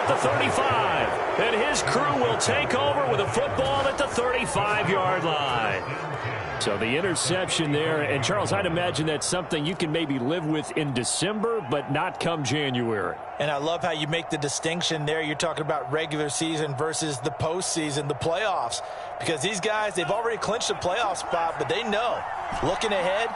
at the 35. And his crew will take over with a football at the 35-yard line. So the interception there. And, Charles, I'd imagine that's something you can maybe live with in December, but not come January. And I love how you make the distinction there. You're talking about regular season versus the postseason, the playoffs. Because these guys, they've already clinched a playoff spot, but they know, looking ahead,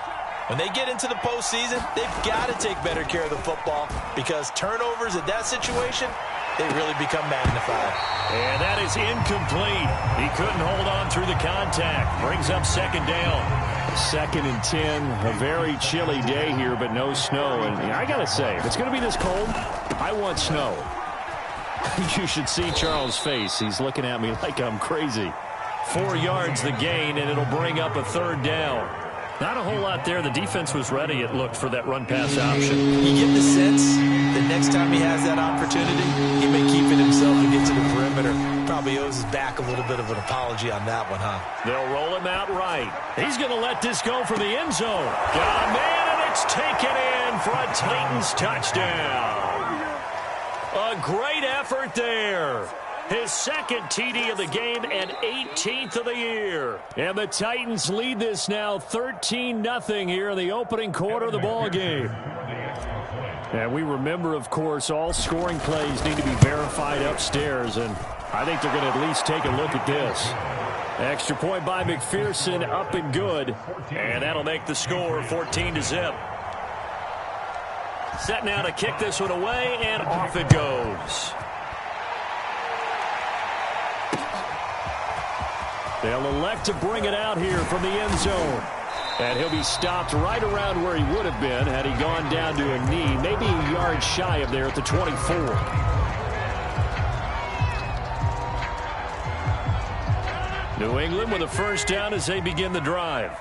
when they get into the postseason, they've got to take better care of the football because turnovers in that situation, they really become magnified. And that is incomplete. He couldn't hold on through the contact. Brings up second down. 2nd and 10. A very chilly day here, but no snow. And I got to say, if it's going to be this cold, I want snow. You should see Charles' face. He's looking at me like I'm crazy. 4 yards the gain, and it'll bring up a 3rd down. Not a whole lot there. The defense was ready, it looked, for that run-pass option. You get the sense that next time he has that opportunity, he may keep it himself and get to the perimeter. Probably owes his back a little bit of an apology on that one, huh? They'll roll him out right. He's going to let this go for the end zone. Got a man, and it's taken in for a Titans touchdown. A great effort there. His 2nd TD of the game and 18th of the year. And the Titans lead this now 13-0 here in the opening quarter of the ball game. And we remember, of course, all scoring plays need to be verified upstairs. And I think they're going to at least take a look at this. Extra point by McPherson, up and good. And that'll make the score 14-0. Set now to kick this one away, and off it goes. They'll elect to bring it out here from the end zone. And he'll be stopped right around where he would have been had he gone down to a knee, maybe a yard shy of there at the 24. New England with a 1st down as they begin the drive.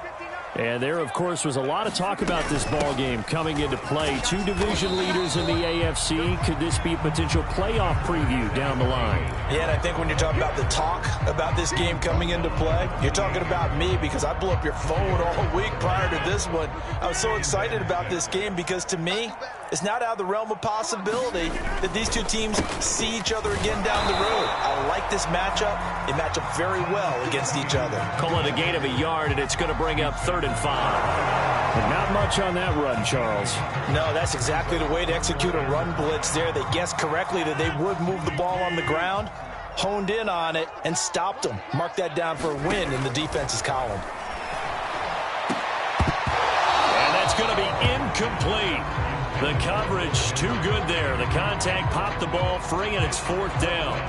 And there, of course, was a lot of talk about this ball game coming into play. 2 division leaders in the AFC. Could this be a potential playoff preview down the line? Yeah, and I think when you're talking about the talk about this game coming into play, you're talking about me because I blew up your phone all week prior to this one. I was so excited about this game because, to me, it's not out of the realm of possibility that these two teams see each other again down the road. I like this matchup. They match up very well against each other. Call it a gain of a yard, and it's going to bring up 3rd and 5. And not much on that run, Charles. No, that's exactly the way to execute a run blitz there. They guessed correctly that they would move the ball on the ground, honed in on it, and stopped them. Mark that down for a win in the defense's column. And that's going to be incomplete. The coverage too good there. The contact popped the ball free, and it's 4th down.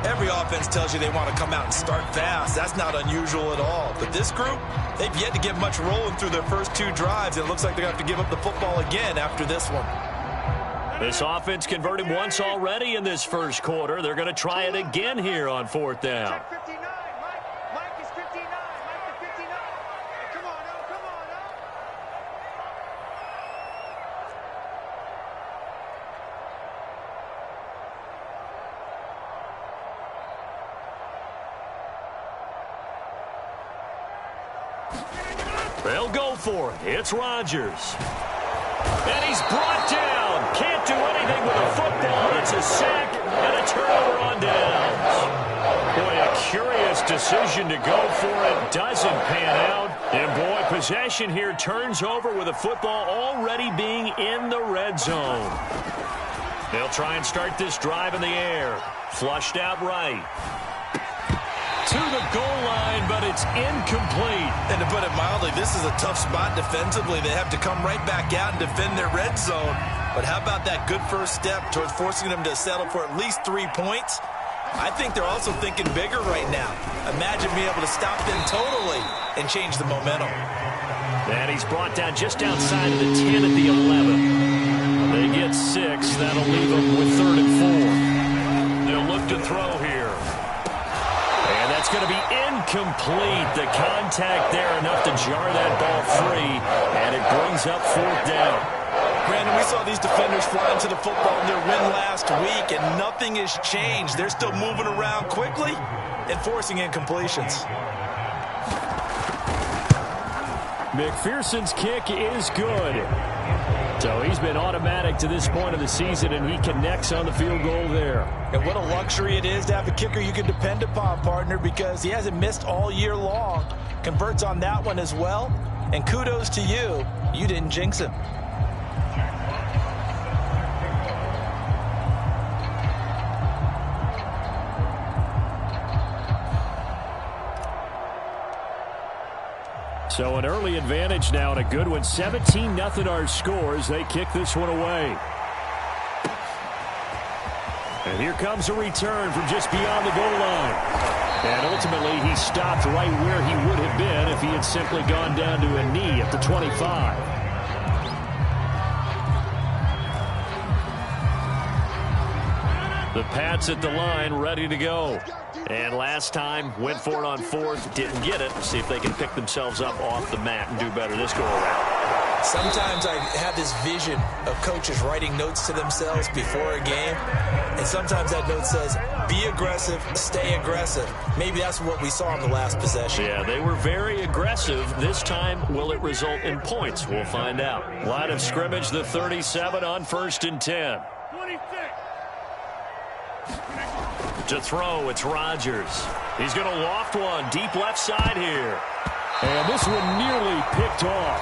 Every offense tells you they want to come out and start fast. That's not unusual at all. But this group, they've yet to get much rolling through their first 2 drives. It looks like they're going to have to give up the football again after this one. This offense converted once already in this first quarter. They're going to try it again here on 4th down. They'll go for it. It's Rodgers. And he's brought down. Can't do anything with a football. It's a sack and a turnover on downs. Boy, a curious decision to go for it. Doesn't pan out. And boy, possession here turns over with a football already being in the red zone. They'll try and start this drive in the air. Flushed out right. To the goal line, but it's incomplete. And to put it mildly, this is a tough spot defensively. They have to come right back out and defend their red zone. But how about that good first step towards forcing them to settle for at least 3 points? I think they're also thinking bigger right now. Imagine being able to stop them totally and change the momentum. And he's brought down just outside of the 10 at the 11. They get 6. That'll leave them with 3rd and 4. They'll look to throw here. And that's going to be incomplete. The contact there enough to jar that ball free. And it brings up 4th down. Brandon, we saw these defenders fly into the football in their win last week, and nothing has changed. They're still moving around quickly and forcing incompletions. McPherson's kick is good. So he's been automatic to this point of the season, and he connects on the field goal there. And what a luxury it is to have a kicker you can depend upon, partner, because he hasn't missed all year long. Converts on that one as well. And kudos to you. You didn't jinx him. So an early advantage now and a good one. 17-0 our score as they kick this one away. And here comes a return from just beyond the goal line. And ultimately he stopped right where he would have been if he had simply gone down to a knee at the 25. The Pats at the line ready to go. And last time, went for it on fourth, didn't get it. See if they can pick themselves up off the mat and do better this go-around. Sometimes I have this vision of coaches writing notes to themselves before a game, and sometimes that note says, be aggressive, stay aggressive. Maybe that's what we saw in the last possession. Yeah, they were very aggressive. This time, will it result in points? We'll find out. Line of scrimmage, the 37 on 1st and 10. 26. To throw, it's Rodgers. He's going to loft one deep left side here. And this one nearly picked off.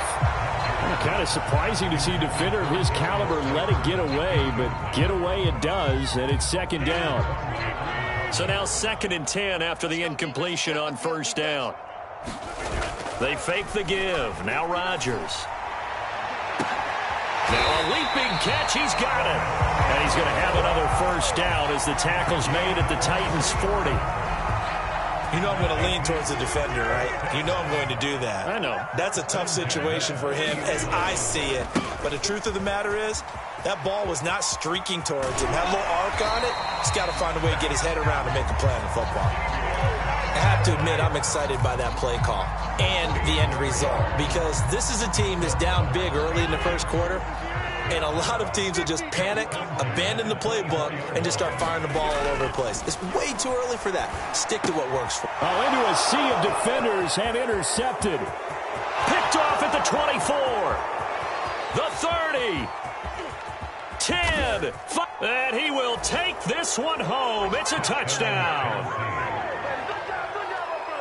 Kind of surprising to see a defender of his caliber let it get away, but get away it does, and it's 2nd down. So now 2nd and 10 after the incompletion on 1st down. They fake the give. Now Rodgers. Now a leaping catch. He's got it. And he's going to have another 1st down as the tackle's made at the Titans' 40. You know I'm going to lean towards the defender, right? You know I'm going to do that. I know. That's a tough situation for him as I see it. But the truth of the matter is, that ball was not streaking towards him. Had a little arc on it. He's got to find a way to get his head around and make a play on the football. I have to admit, I'm excited by that play call and the end result, because this is a team that's down big early in the 1st quarter. And a lot of teams will just panic, abandon the playbook, and just start firing the ball all over the place. It's way too early for that. Stick to what works for you. Into a sea of defenders and intercepted. Picked off at the 24. The 30. 10. 5. And he will take this one home. It's a touchdown.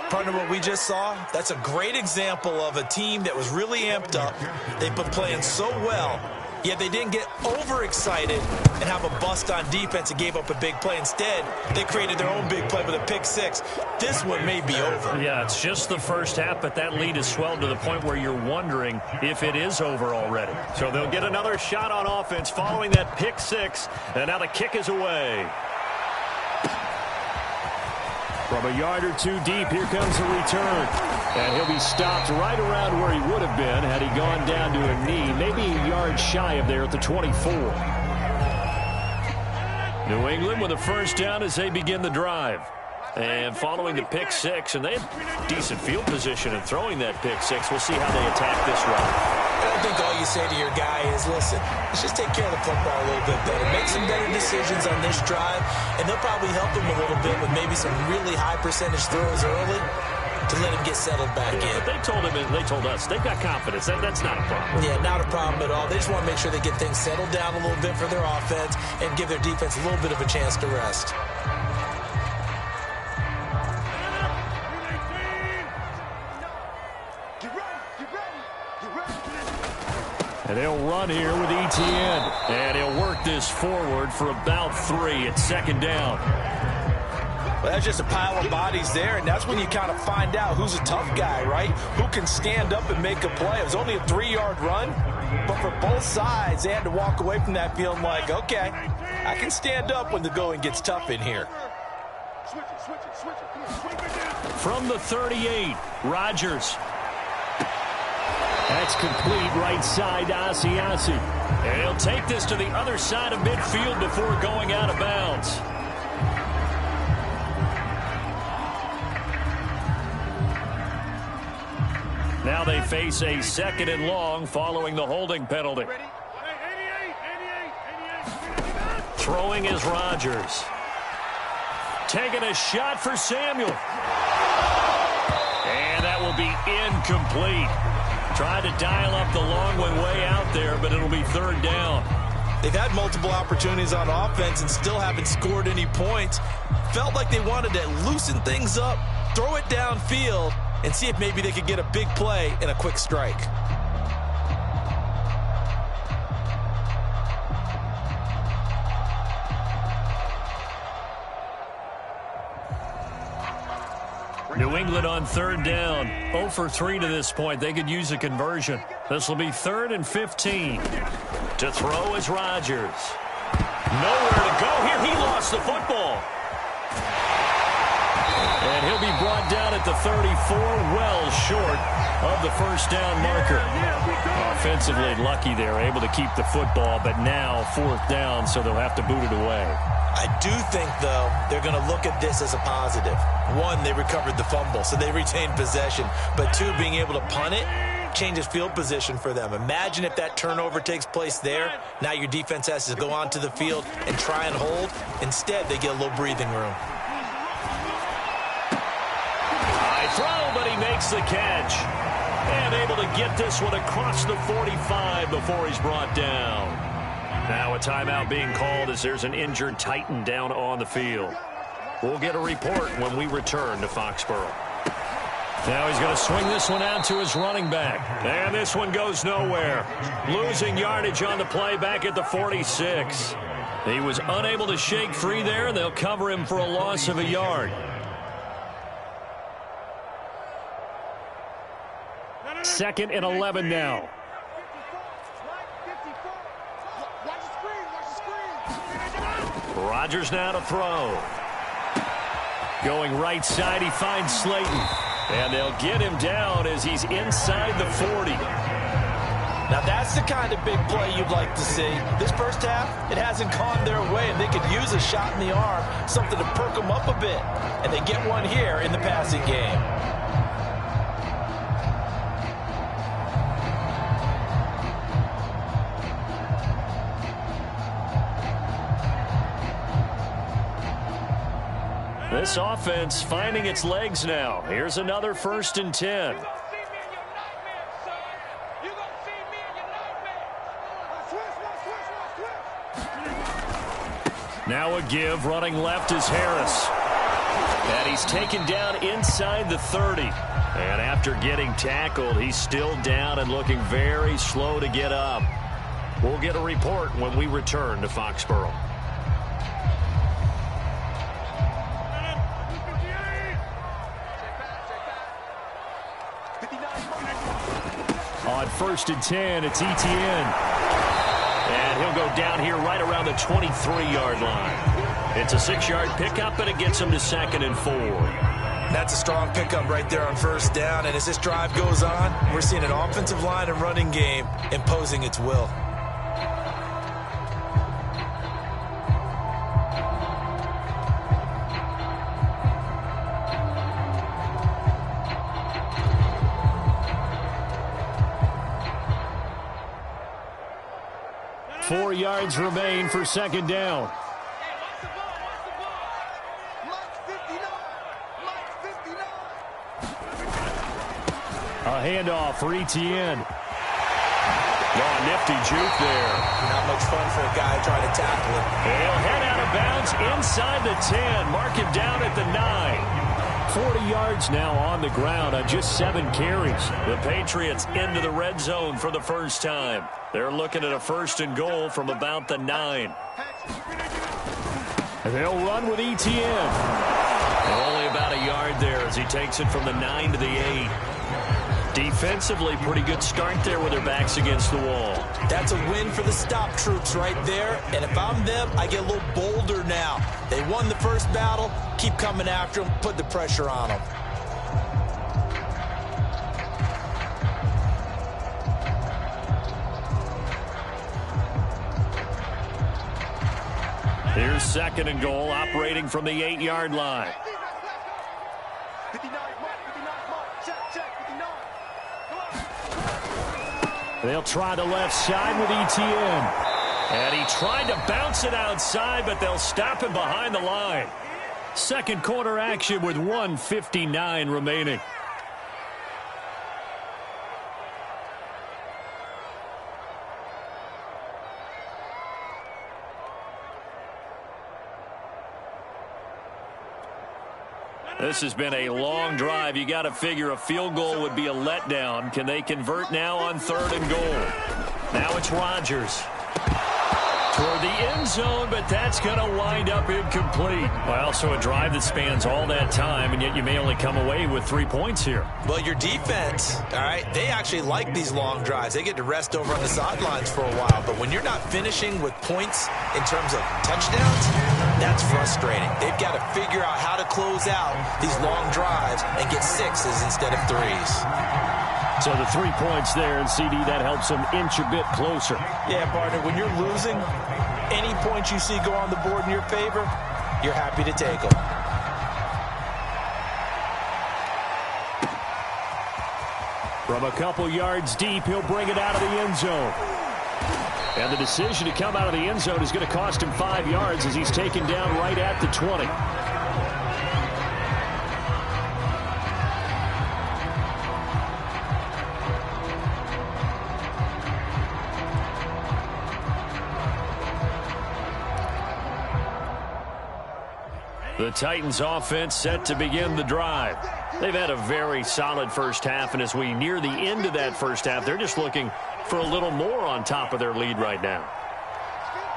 Partner, what we just saw, that's a great example of a team that was really amped up. They've been playing so well, yet they didn't get overexcited and have a bust on defense and gave up a big play. Instead, they created their own big play with a pick 6. This one may be over. Yeah, it's just the 1st half, but that lead has swelled to the point where you're wondering if it is over already. So they'll get another shot on offense following that pick 6, and now the kick is away. From a yard or two deep, here comes a return. And he'll be stopped right around where he would have been had he gone down to a knee, maybe a yard shy of there at the 24. New England with a 1st down as they begin the drive. And following the pick 6, and they have decent field position in throwing that pick 6. We'll see how they attack this run. I don't think all you say to your guy is, listen, let's just take care of the football a little bit better. Make some better decisions on this drive, and they'll probably help him a little bit with maybe some really high percentage throws early to let him get settled back in. But they told him, they told us, they've got confidence. That's not a problem. Yeah, not a problem at all. They just want to make sure they get things settled down a little bit for their offense and give their defense a little bit of a chance to rest. And they'll run here with Etienne. And he'll work this forward for about 3 at 2nd down. Well, that's just a pile of bodies there, and that's when you kind of find out who's a tough guy, right? Who can stand up and make a play. It was only a 3-yard run, but for both sides, they had to walk away from that feeling like, okay, I can stand up when the going gets tough in here. From the 38, Rodgers. That's complete right side to Asiasi. And he'll take this to the other side of midfield before going out of bounds. Now they face a 2nd and long following the holding penalty. Throwing is Rodgers. Taking a shot for Samuel. And that will be incomplete. Tried to dial up the long one way out there, but it'll be third down. They've had multiple opportunities on offense and still haven't scored any points. Felt like they wanted to loosen things up, throw it downfield, and see if maybe they could get a big play and a quick strike. New England on third down. 0 for 3 to this point. They could use a conversion. This will be 3rd and 15. To throw is Rodgers. Nowhere to go here. He lost the football. And he'll be brought down at the 34, well short of the first down marker. Offensively lucky they're able to keep the football, but now 4th down, so they'll have to boot it away. I do think, though, they're going to look at this as a positive. One, they recovered the fumble, so they retained possession. But two, being able to punt it changes field position for them. Imagine if that turnover takes place there. Now your defense has to go onto the field and try and hold. Instead, they get a little breathing room. High throw, but he makes the catch. And able to get this one across the 45 before he's brought down. Now a timeout being called as there's an injured Titan down on the field. We'll get a report when we return to Foxborough. Now he's going to swing this one out to his running back. And this one goes nowhere. Losing yardage on the play back at the 46. He was unable to shake free there, and they'll cover him for a loss of a yard. 2nd and 11 now. Rodgers now to throw. Going right side, he finds Slayton. And they'll get him down as he's inside the 40. Now that's the kind of big play you'd like to see. This first half, it hasn't gone their way, and they could use a shot in the arm, something to perk them up a bit. And they get one here in the passing game. This offense finding its legs now. Here's another 1st and 10. Now a give. Running left is Harris. And he's taken down inside the 30. And after getting tackled, he's still down and looking very slow to get up. We'll get a report when we return to Foxborough. On 1st and 10, it's Etienne. And he'll go down here right around the 23-yard line. It's a 6-yard pickup, and it gets him to 2nd and 4. That's a strong pickup right there on 1st down. And as this drive goes on, we're seeing an offensive line and running game imposing its will. Four yards remain for 2nd down. A handoff for Etienne. Oh, nifty juke there. Not much fun for a guy trying to tackle him. He'll head out of bounds inside the 10. Mark him down at the 9. 40 yards now on the ground on just 7 carries. The Patriots into the red zone for the first time. They're looking at a 1st and goal from about the 9. They'll run with Etienne. Only about a yard there as he takes it from the 9 to the 8. Defensively, pretty good start there with their backs against the wall. That's a win for the stop troops right there. And if I'm them, I get a little bolder now. They won the first battle. Keep coming after them. Put the pressure on them. Here's 2nd and goal, operating from the 8-yard line. They'll try the left side with Etienne. And he tried to bounce it outside, but they'll stop him behind the line. Second quarter action with 1:59 remaining. This has been a long drive. You got to figure a field goal would be a letdown. Can they convert now on 3rd and goal? Now it's Rodgers. Toward the end zone, but that's going to wind up incomplete. Well, so a drive that spans all that time, and yet you may only come away with 3 points here. Well, your defense, all right, they actually like these long drives. They get to rest over on the sidelines for a while. But when you're not finishing with points in terms of touchdowns, that's frustrating. They've got to figure out how to close out these long drives and get 6s instead of 3s. So the 3 points there, and CD, that helps them inch a bit closer. Yeah, partner, when you're losing, any points you see go on the board in your favor, you're happy to take them. From a couple yards deep, he'll bring it out of the end zone. And the decision to come out of the end zone is going to cost him 5 yards as he's taken down right at the 20. The Titans offense set to begin the drive. They've had a very solid first half, and as we near the end of that first half, they're just looking for a little more on top of their lead right now.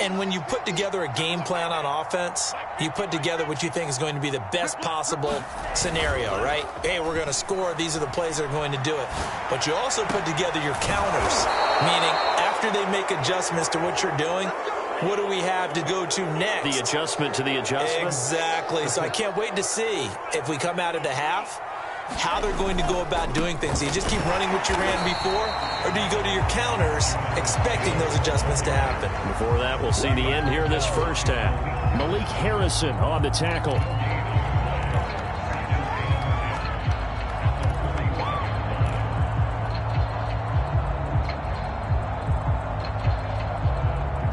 And when you put together a game plan on offense, you put together what you think is going to be the best possible scenario, right? Hey, we're going to score. These are the plays that are going to do it. But you also put together your counters, meaning after they make adjustments to what you're doing, what do we have to go to next? The adjustment to the adjustment? Exactly. So I can't wait to see if we come out of the half, how they're going to go about doing things. Do you just keep running what you ran before, or do you go to your counters expecting those adjustments to happen? Before that, we'll see the end here this first half. Malik Harrison on the tackle.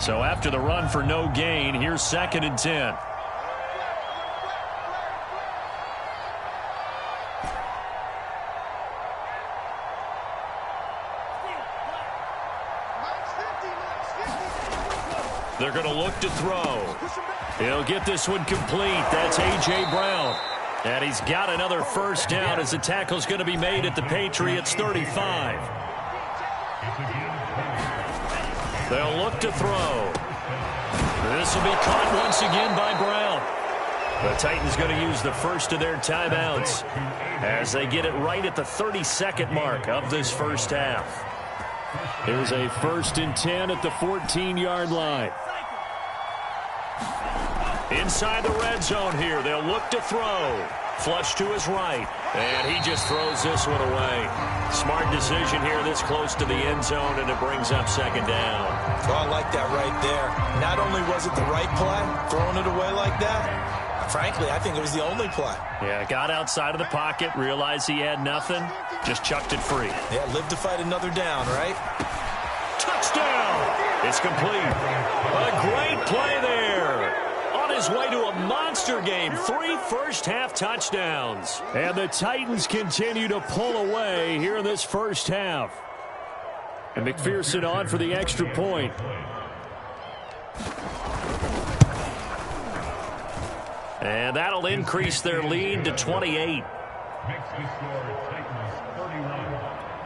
So after the run for no gain, here's 2nd and 10. They're going to look to throw. He'll get this one complete. That's A.J. Brown. And he's got another first down as the tackle's going to be made at the Patriots 35. They'll look to throw. This will be caught once again by Brown. The Titans going to use the first of their timeouts as they get it right at the 32nd mark of this first half. Here's a 1st and 10 at the 14-yard line. Inside the red zone here, they'll look to throw. Flush to his right, and he just throws this one away. Smart decision here this close to the end zone, and it brings up 2nd down. Oh, I like that right there. Not only was it the right play, throwing it away like that, frankly, I think it was the only play. Yeah, got outside of the pocket, realized he had nothing, just chucked it free. Yeah, live to fight another down, right? Touchdown! It's complete. A great play there. On his way to a monster game, 3 first-half touchdowns. And the Titans continue to pull away here in this first half. And McPherson on for the extra point. And that'll increase their lead to 28. Makes the score Titans 31,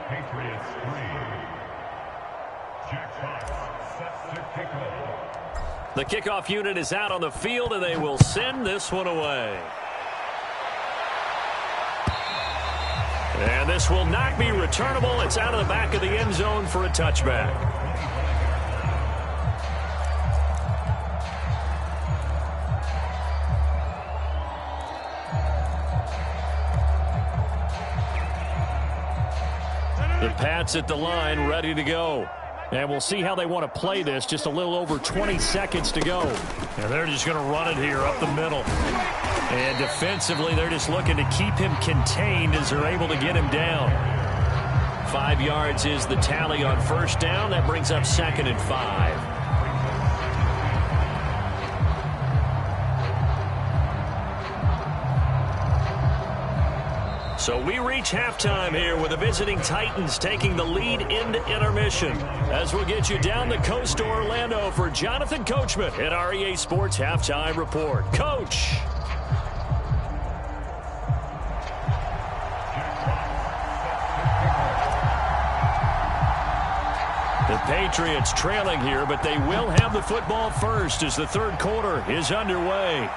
Patriots 3. Jack Fox sets to kick off. The kickoff unit is out on the field, and they will send this one away. And this will not be returnable. It's out of the back of the end zone for a touchback. The Pats at the line, ready to go. And we'll see how they want to play this. Just a little over 20 seconds to go. And they're just going to run it here up the middle. And defensively, they're just looking to keep him contained as they're able to get him down. 5 yards is the tally on first down. That brings up 2nd and 5. So we reach halftime here with the visiting Titans taking the lead into intermission. As we'll get you down the coast to Orlando for Jonathan Coachman at our EA Sports Halftime Report. Coach. The Patriots trailing here, but they will have the football first as the third quarter is underway.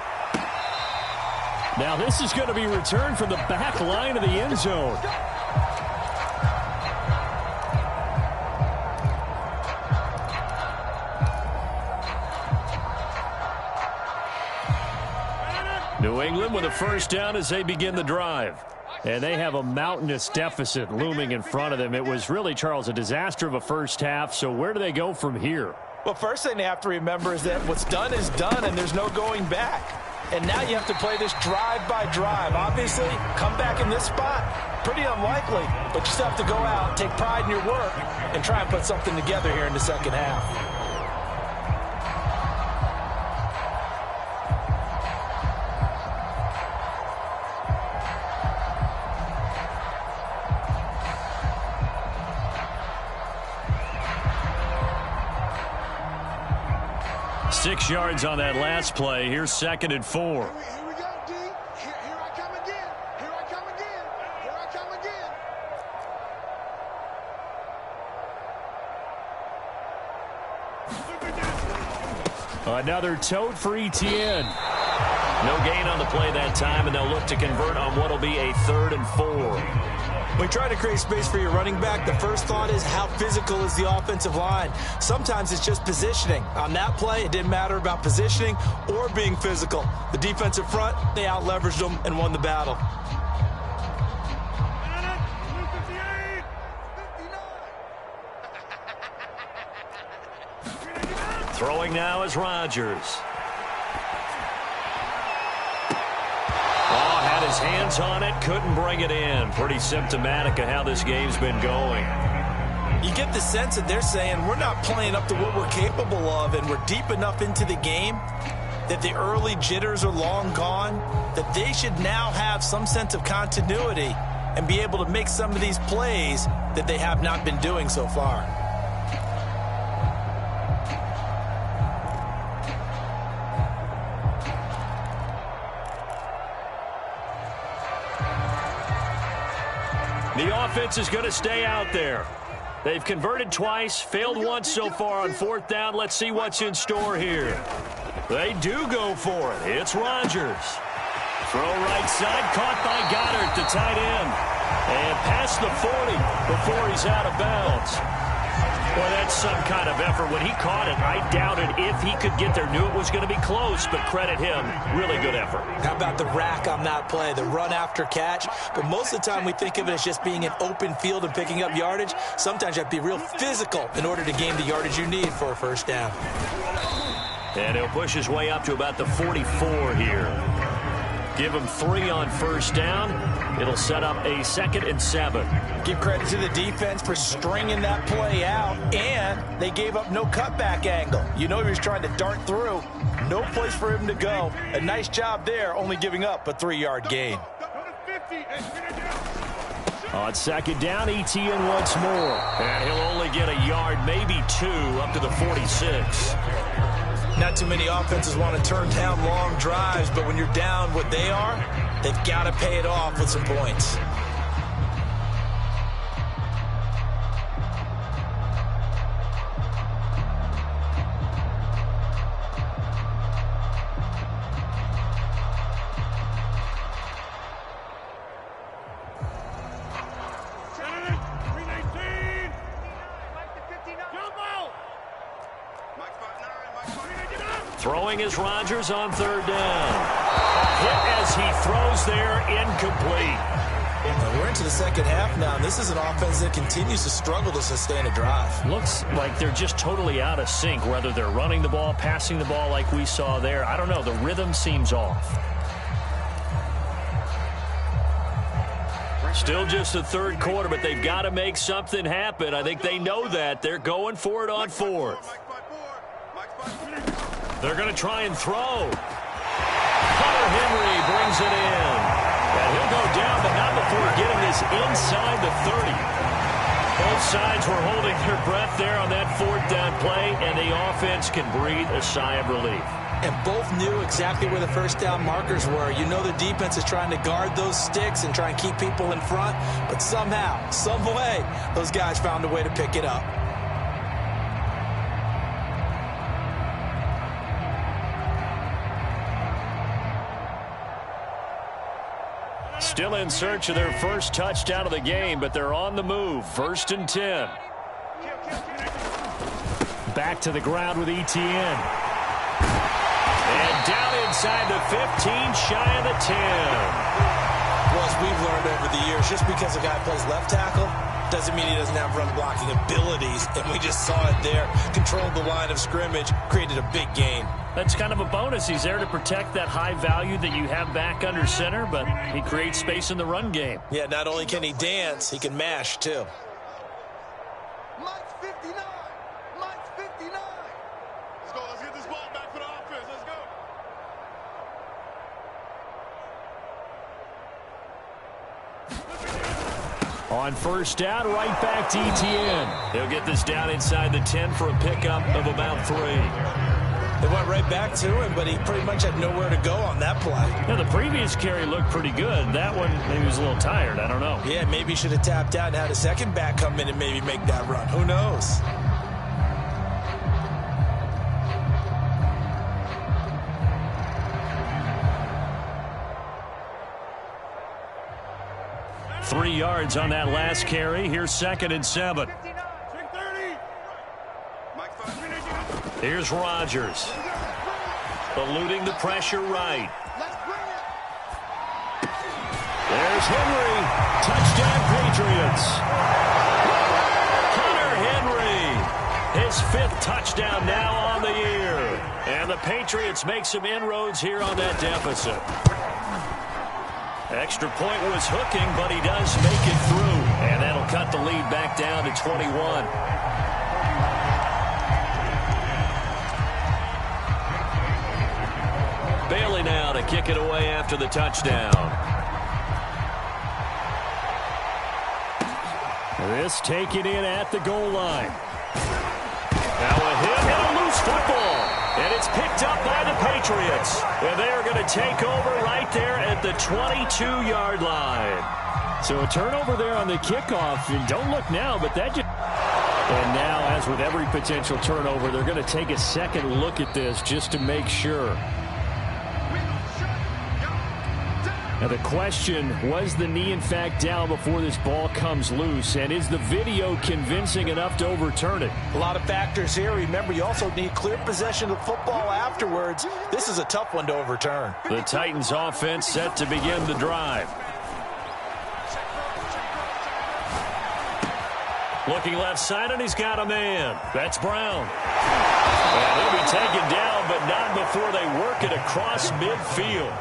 Now this is going to be returned from the back line of the end zone. New England with a first down as they begin the drive. And they have a mountainous deficit looming in front of them. It was really, Charles, a disaster of a first half. So where do they go from here? Well, first thing they have to remember is that what's done is done, and there's no going back. And now you have to play this drive by drive. Obviously, come back in this spot, pretty unlikely. But you still have to go out, take pride in your work, and try and put something together here in the second half. Six yards on that last play. Here's 2nd and 4. Here we go, D. Here I come again. Here I come again. Here I come again. Another tote for Etienne. No gain on the play that time, and they'll look to convert on what will be a 3rd and 4. When you try to create space for your running back, the first thought is how physical is the offensive line. Sometimes it's just positioning. On that play, it didn't matter about positioning or being physical. The defensive front, they out-leveraged them and won the battle. Throwing now is Rodgers. Had his hands on it, couldn't bring it in. Pretty symptomatic of how this game's been going. You get the sense that they're saying we're not playing up to what we're capable of, and we're deep enough into the game that the early jitters are long gone, that they should now have some sense of continuity and be able to make some of these plays that they have not been doing so far. The offense is going to stay out there. They've converted twice, failed once so far on 4th down. Let's see what's in store here. They do go for it. It's Rodgers. Throw right side, caught by Goddard, the tight end. And past the 40 before he's out of bounds. Boy, that's some kind of effort. When he caught it, I doubted if he could get there. Knew it was going to be close, but credit him. Really good effort. How about the rack on that play, the run after catch? But most of the time we think of it as just being an open field and picking up yardage. Sometimes you have to be real physical in order to gain the yardage you need for a first down. And he'll push his way up to about the 44 here. Give him 3 on first down. It'll set up a 2nd and 7. Give credit to the defense for stringing that play out, and they gave up no cutback angle. You know he was trying to dart through. No place for him to go. A nice job there, only giving up a 3-yard gain. On 2nd down, Etienne once more. And he'll only get a yard, maybe 2, up to the 46. Not too many offenses want to turn down long drives, but when you're down what they are, they've got to pay it off with some points. Throwing is Rodgers on 3rd down. Hit as he throws there, incomplete. We're into the second half now, and this is an offense that continues to struggle to sustain a drive. Looks like they're just totally out of sync, whether they're running the ball, passing the ball like we saw there. I don't know. The rhythm seems off. Still just the 3rd quarter, but they've got to make something happen. I think they know that. They're going for it on 4th. They're going to try and throw. Hunter Henry brings it in. And he'll go down, but not before getting this inside the 30. Both sides were holding their breath there on that 4th down play, and the offense can breathe a sigh of relief. And both knew exactly where the first down markers were. You know the defense is trying to guard those sticks and try and keep people in front, but somehow, some way, those guys found a way to pick it up. Still in search of their first touchdown of the game, but they're on the move. 1st and 10. Back to the ground with Etienne. And down inside the 15, shy of the 10. Well, as we've learned over the years, just because a guy plays left tackle doesn't mean he doesn't have run blocking abilities. And we just saw it there. Controlled the line of scrimmage, created a big gain. That's kind of a bonus. He's there to protect that high value that you have back under center, but he creates space in the run game. Yeah, not only can he dance, he can mash, too. Mike's 59. Mike's 59. Let's go. Let's get this ball back for the offense. Let's go. On 1st down, right back to Etienne. He'll get this down inside the 10 for a pickup of about 3. They went right back to him, but he pretty much had nowhere to go on that play. Yeah, the previous carry looked pretty good. That one, maybe was a little tired. I don't know. Yeah, maybe he should have tapped out and had a second back come in and maybe make that run. Who knows? Three yards on that last carry. Here's 2nd and 7. Here's Rodgers. Eluding the pressure right. There's Henry. Touchdown, Patriots. Hunter Henry. His 5th touchdown now on the year. And the Patriots make some inroads here on that deficit. Extra point was hooking, but he does make it through. And that'll cut the lead back down to 21. Bailey now to kick it away after the touchdown. This taken in at the goal line. Now a hit and a loose football. And it's picked up by the Patriots. And they are going to take over right there at the 22-yard line. So a turnover there on the kickoff. And don't look now, but that just... And now, as with every potential turnover, they're going to take a second look at this just to make sure. Now the question, was the knee in fact down before this ball comes loose? And is the video convincing enough to overturn it? A lot of factors here. Remember, you also need clear possession of football afterwards. This is a tough one to overturn. The Titans offense set to begin the drive. Looking left side, and he's got a man. That's Brown. And he'll be taken down, but not before they work it across midfield.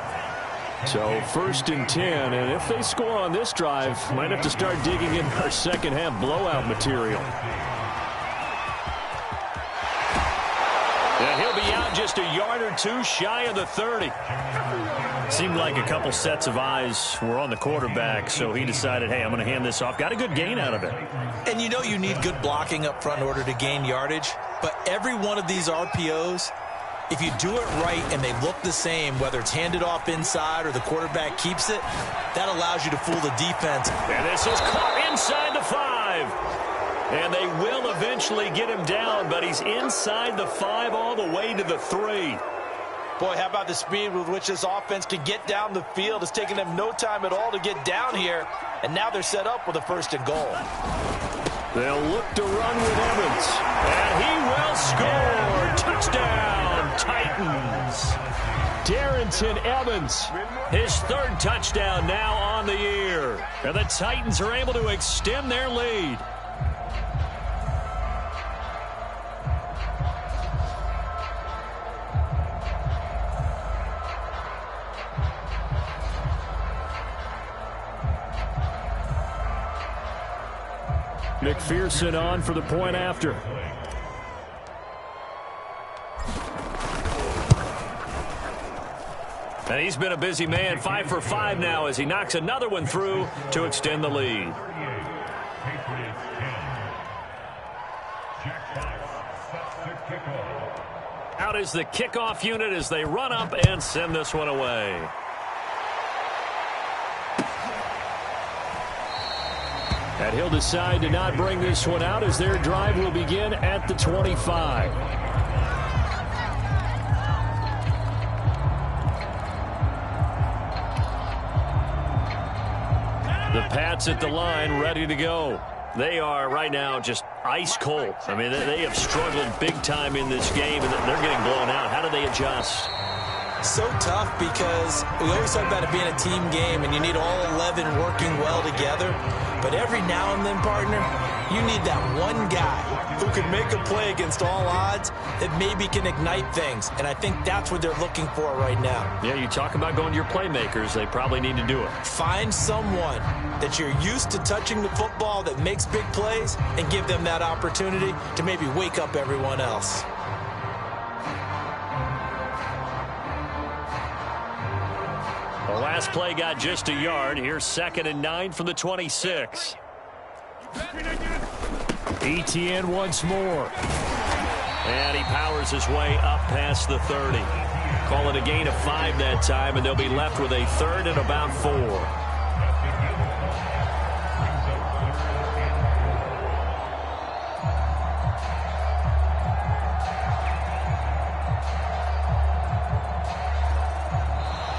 So 1st and 10, and if they score on this drive, might have to start digging in our second half blowout material. And he'll be out just a yard or two shy of the 30. Seemed like a couple sets of eyes were on the quarterback, so he decided, hey, I'm going to hand this off. Got a good gain out of it. And you know you need good blocking up front in order to gain yardage, but every one of these RPOs, if you do it right and they look the same, whether it's handed off inside or the quarterback keeps it, that allows you to fool the defense. And this is caught inside the 5. And they will eventually get him down, but he's inside the 5 all the way to the 3. Boy, how about the speed with which this offense can get down the field? It's taken them no time at all to get down here, and now they're set up with a 1st and goal. They'll look to run with Evans, and he will score. Touchdown, Titans. Darrington Evans. His 3rd touchdown now on the year. And the Titans are able to extend their lead. McPherson on for the point after. And he's been a busy man, 5 for 5 now as he knocks another one through to extend the lead. Out is the kickoff unit as they run up and send this one away. And he'll decide to not bring this one out as their drive will begin at the 25. The Pats at the line, ready to go. They are right now just ice cold. I mean, they have struggled big time in this game, and they're getting blown out. How do they adjust? So tough because we always talk about it being a team game, and you need all 11 working well together. But every now and then, partner, you need that one guy who can make a play against all odds that maybe can ignite things. And I think that's what they're looking for right now. Yeah, you talk about going to your playmakers. They probably need to do it. Find someone that you're used to touching the football that makes big plays and give them that opportunity to maybe wake up everyone else. The last play got just a yard. Here's 2nd and 9 from the 26. ETN once more. And he powers his way up past the 30. Call it a gain of 5 that time, and they'll be left with a 3rd and about 4.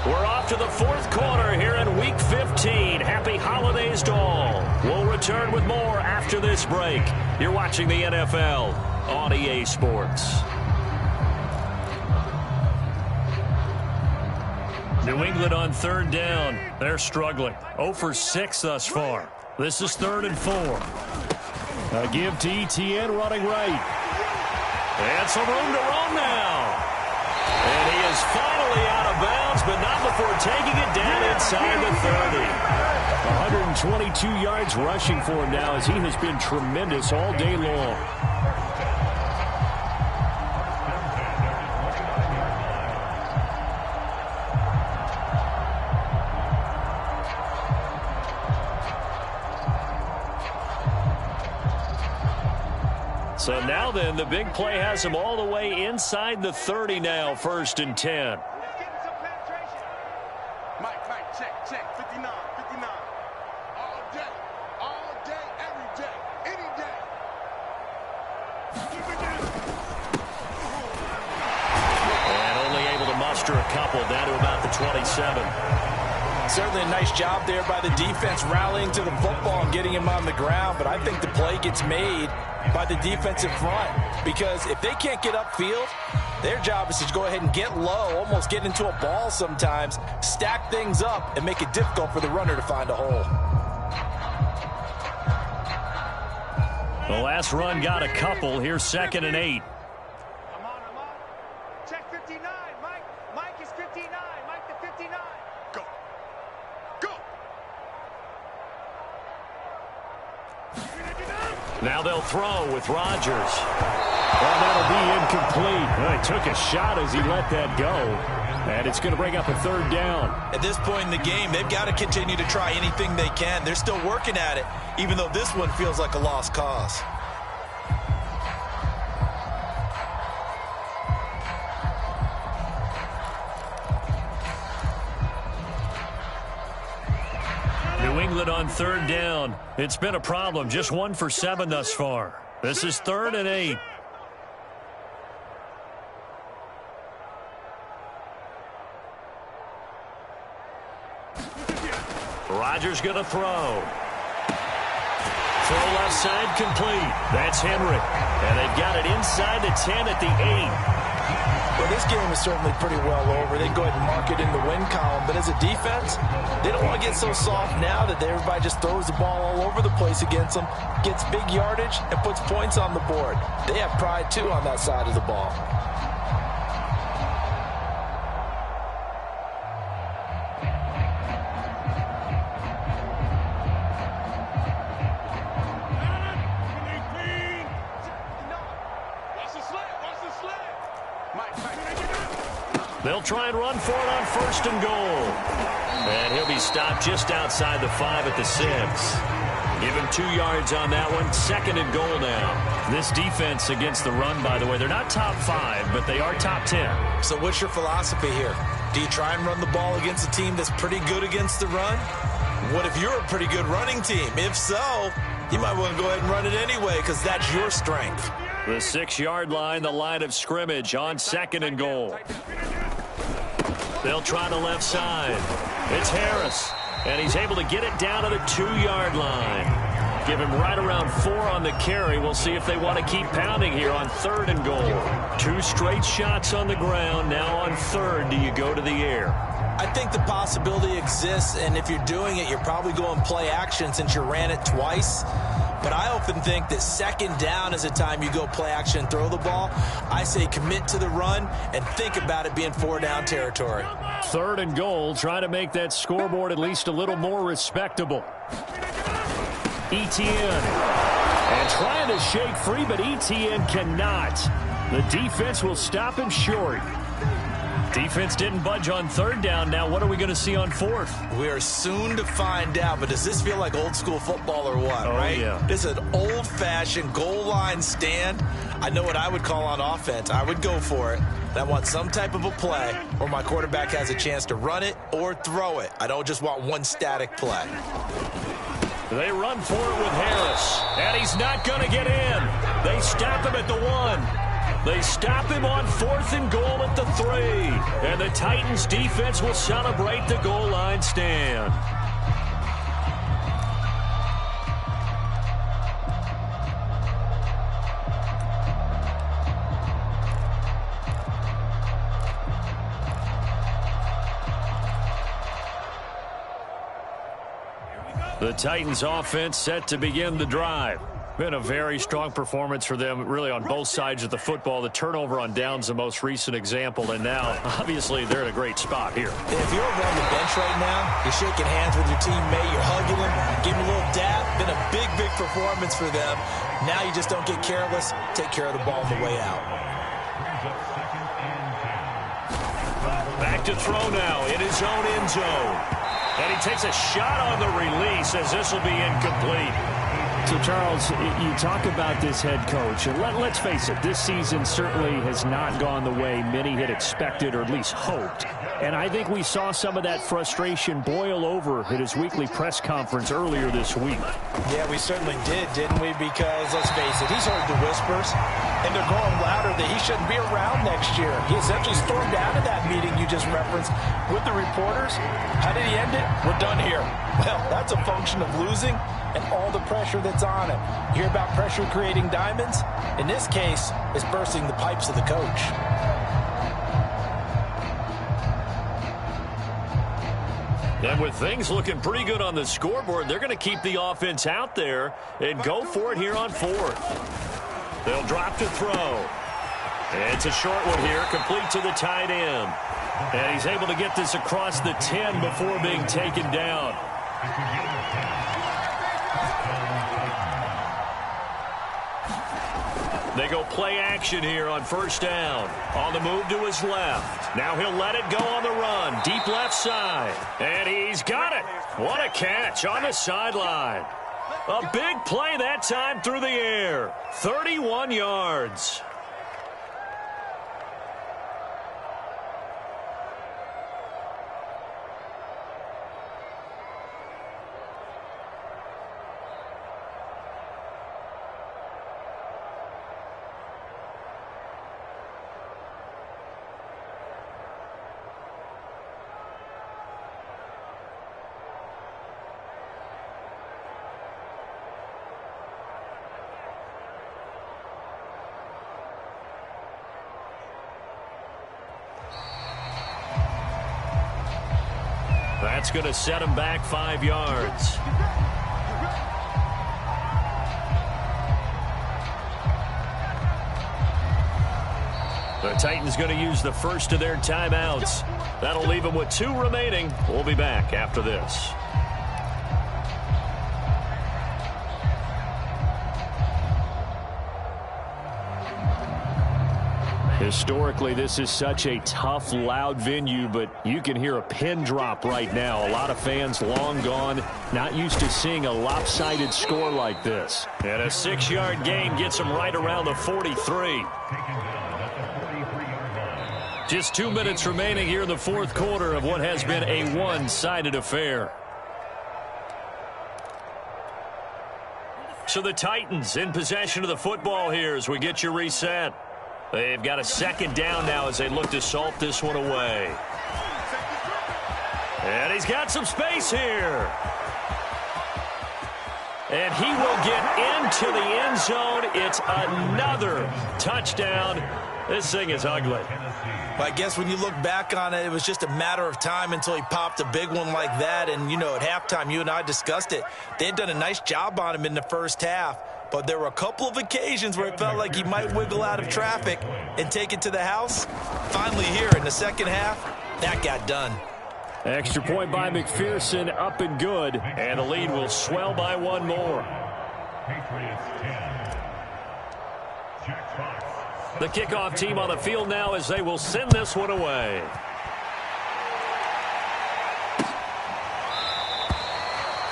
We're off to the 4th quarter here in Week 15. Happy holidays to all. We'll return with more after this break. You're watching the NFL on EA Sports. New England on 3rd down. They're struggling. 0 for 6 thus far. This is 3rd and 4. A give to ETN running right. And some room to run now. And he is finally out of bounds, but not before taking it down inside the 30. 122 yards rushing for him now as he has been tremendous all day long. So now then, the big play has him all the way inside the 30 now, 1st and 10. Mike, check. 59. All day, every day, any day. And only able to muster a couple down to about the 27. Certainly a nice job there by the defense rallying to the football and getting him on the ground, but I think the play gets made by the defensive front because if they can't get upfield, their job is to go ahead and get low, almost get into a ball sometimes, stack things up, and make it difficult for the runner to find a hole. The last run got a couple. Here's 2nd and 8. I'm on. Check 59, Mike. Mike is 59. Mike to 59. Go. Now they'll throw with Rodgers. Well, that'll be incomplete. Well, he took a shot as he let that go. And it's going to bring up a 3rd down. At this point in the game, they've got to continue to try anything they can. They're still working at it, even though this one feels like a lost cause. New England on 3rd down. It's been a problem. Just 1 for 7 thus far. This is 3rd and 8. Rodgers going to throw. Throw left side complete. That's Henry. And they've got it inside the 10 at the 8. Well, this game is certainly pretty well over. They can go ahead and mark it in the win column. But as a defense, they don't want to get so soft now that everybody just throws the ball all over the place against them, gets big yardage, and puts points on the board. They have pride, too, on that side of the ball. They'll try and run for it on 1st and goal. And he'll be stopped just outside the 5 at the 6. Give him 2 yards on that one. 2nd and goal now. This defense against the run, by the way, they're not top 5, but they are top 10. So what's your philosophy here? Do you try and run the ball against a team that's pretty good against the run? What if you're a pretty good running team? If so, you might want to go ahead and run it anyway because that's your strength. The 6-yard line, the line of scrimmage on 2nd and goal. They'll try the left side. It's Harris. And he's able to get it down to the 2-yard line. Give him right around 4 on the carry. We'll see if they want to keep pounding here on 3rd and goal. 2 straight shots on the ground. Now on 3rd, do you go to the air? I think the possibility exists, and if you're doing it, you're probably going play action since you ran it twice. But I often think that 2nd down is the time you go play action and throw the ball. I say commit to the run and think about it being 4-down territory. 3rd and goal, trying to make that scoreboard at least a little more respectable. Etienne. And trying to shake free, but Etienne cannot. The defense will stop him short. Defense didn't budge on 3rd down. Now what are we going to see on 4th? We are soon to find out, but does this feel like old school football or what, right? Yeah. This is an old-fashioned goal line stand. I know what I would call on offense. I would go for it. I want some type of a play where my quarterback has a chance to run it or throw it. I don't just want one static play. They run for it with Harris, and he's not going to get in. They stop him at the 1. They stop him on 4th and goal at the 3. And the Titans defense will celebrate the goal line stand. The Titans offense set to begin the drive. Been a very strong performance for them, really, on both sides of the football. The turnover on downs, the most recent example, and now, obviously, they're in a great spot here. If you're around the bench right now, you're shaking hands with your teammate, you're hugging him, giving him a little dab. Been a big, big performance for them. Now you just don't get careless. Take care of the ball on the way out. Back to throw now in his own end zone. And he takes a shot on the release as this will be incomplete. So, Charles, you talk about this head coach, and let's face it, this season certainly has not gone the way many had expected or at least hoped. And I think we saw some of that frustration boil over at his weekly press conference earlier this week. Yeah, we certainly did, didn't we? Because, let's face it, he's heard the whispers, and they're growing louder that he shouldn't be around next year. He essentially stormed out of that meeting you just referenced with the reporters. How did he end it? We're done here. Well, that's a function of losing and all the pressure that's on him. You hear about pressure creating diamonds? In this case, it's bursting the pipes of the coach. And with things looking pretty good on the scoreboard, they're going to keep the offense out there and go for it here on 4th. They'll drop to throw. It's a short one here, complete to the tight end. And he's able to get this across the 10 before being taken down. They go play action here on 1st down. On the move to his left. Now he'll let it go on the run. Deep left side. And he's got it. What a catch on the sideline. A big play that time through the air. 31 yards. That's going to set him back 5 yards. The Titans going to use the first of their timeouts. That'll leave them with 2 remaining. We'll be back after this. Historically, this is such a tough, loud venue, but you can hear a pin drop right now. A lot of fans long gone, not used to seeing a lopsided score like this. And a 6-yard gain gets them right around the 43. Just 2 minutes remaining here in the 4th quarter of what has been a one-sided affair. So the Titans in possession of the football here as we get you reset. They've got a 2nd down now as they look to salt this one away. And he's got some space here. And he will get into the end zone. It's another touchdown. This thing is ugly. Well, I guess when you look back on it, it was just a matter of time until he popped a big one like that. And, you know, at halftime, you and I discussed it. They had done a nice job on him in the first half. But there were a couple of occasions where it felt like he might wiggle out of traffic and take it to the house. Finally here in the second half, that got done. Extra point by McPherson, up and good. And the lead will swell by one more. Patriots 10. Jack Fox. The kickoff team on the field now as they will send this one away.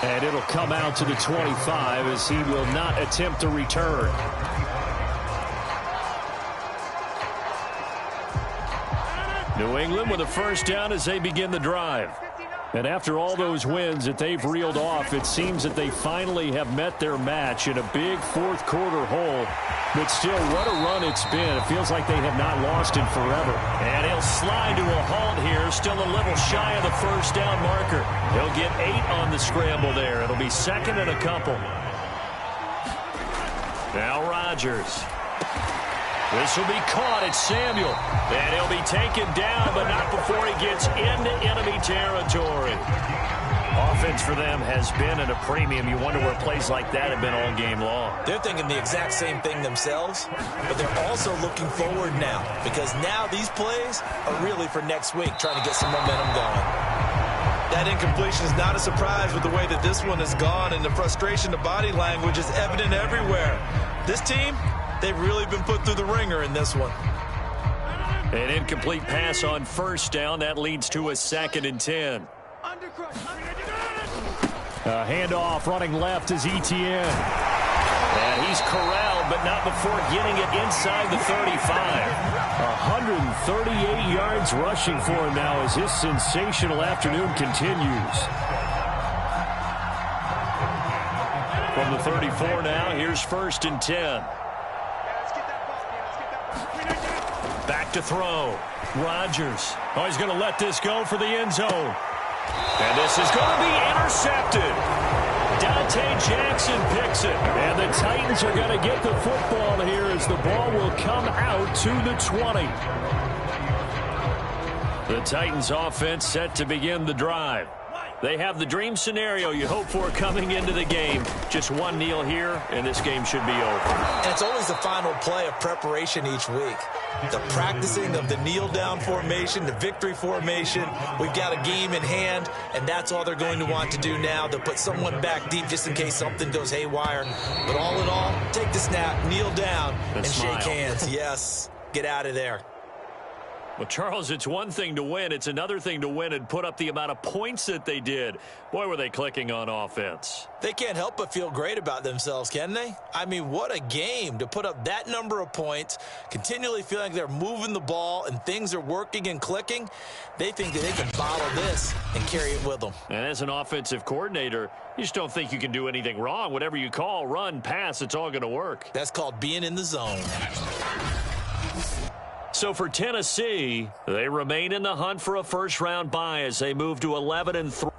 And it'll come out to the 25 as he will not attempt to return. New England with a first down as they begin the drive. And after all those wins that they've reeled off, it seems that they finally have met their match in a big fourth quarter hole. But still, what a run it's been. It feels like they have not lost in forever. And he'll slide to a halt here, still a little shy of the first down marker. He'll get 8 on the scramble there. It'll be second and a couple. Now Rodgers. This will be caught. It's Samuel. And he'll be taken down, but not before he gets into enemy territory. Offense for them has been at a premium. You wonder where plays like that have been all game long. They're thinking the exact same thing themselves, but they're also looking forward now because now these plays are really for next week, trying to get some momentum going. That incompletion is not a surprise with the way that this one has gone, and the frustration, the body language is evident everywhere. This team, they've really been put through the ringer in this one. An incomplete pass on first down. That leads to a 2nd and 10. A handoff running left is Etienne. And he's corralled, but not before getting it inside the 35. 138 yards rushing for him now as his sensational afternoon continues. From the 34 now, here's 1st and 10. Back to throw. Rodgers. Oh, he's going to let this go for the end zone. And this is going to be intercepted. Dante Jackson picks it. And the Titans are going to get the football here as the ball will come out to the 20. The Titans offense set to begin the drive. They have the dream scenario you hope for coming into the game. Just one kneel here, and this game should be over. And it's always the final play of preparation each week. The practicing of the kneel-down formation, the victory formation. We've got a game in hand, and that's all they're going to want to do now. They'll put someone back deep just in case something goes haywire. But all in all, take the snap, kneel down, and shake hands. Yes, get out of there. Well, Charles, it's one thing to win. It's another thing to win and put up the amount of points that they did. Boy, were they clicking on offense. They can't help but feel great about themselves, can they? I mean, what a game to put up that number of points, continually feeling like they're moving the ball and things are working and clicking. They think that they can bottle this and carry it with them. And as an offensive coordinator, you just don't think you can do anything wrong. Whatever you call, run, pass, it's all going to work. That's called being in the zone. So for Tennessee, they remain in the hunt for a first-round bye as they move to 11-3.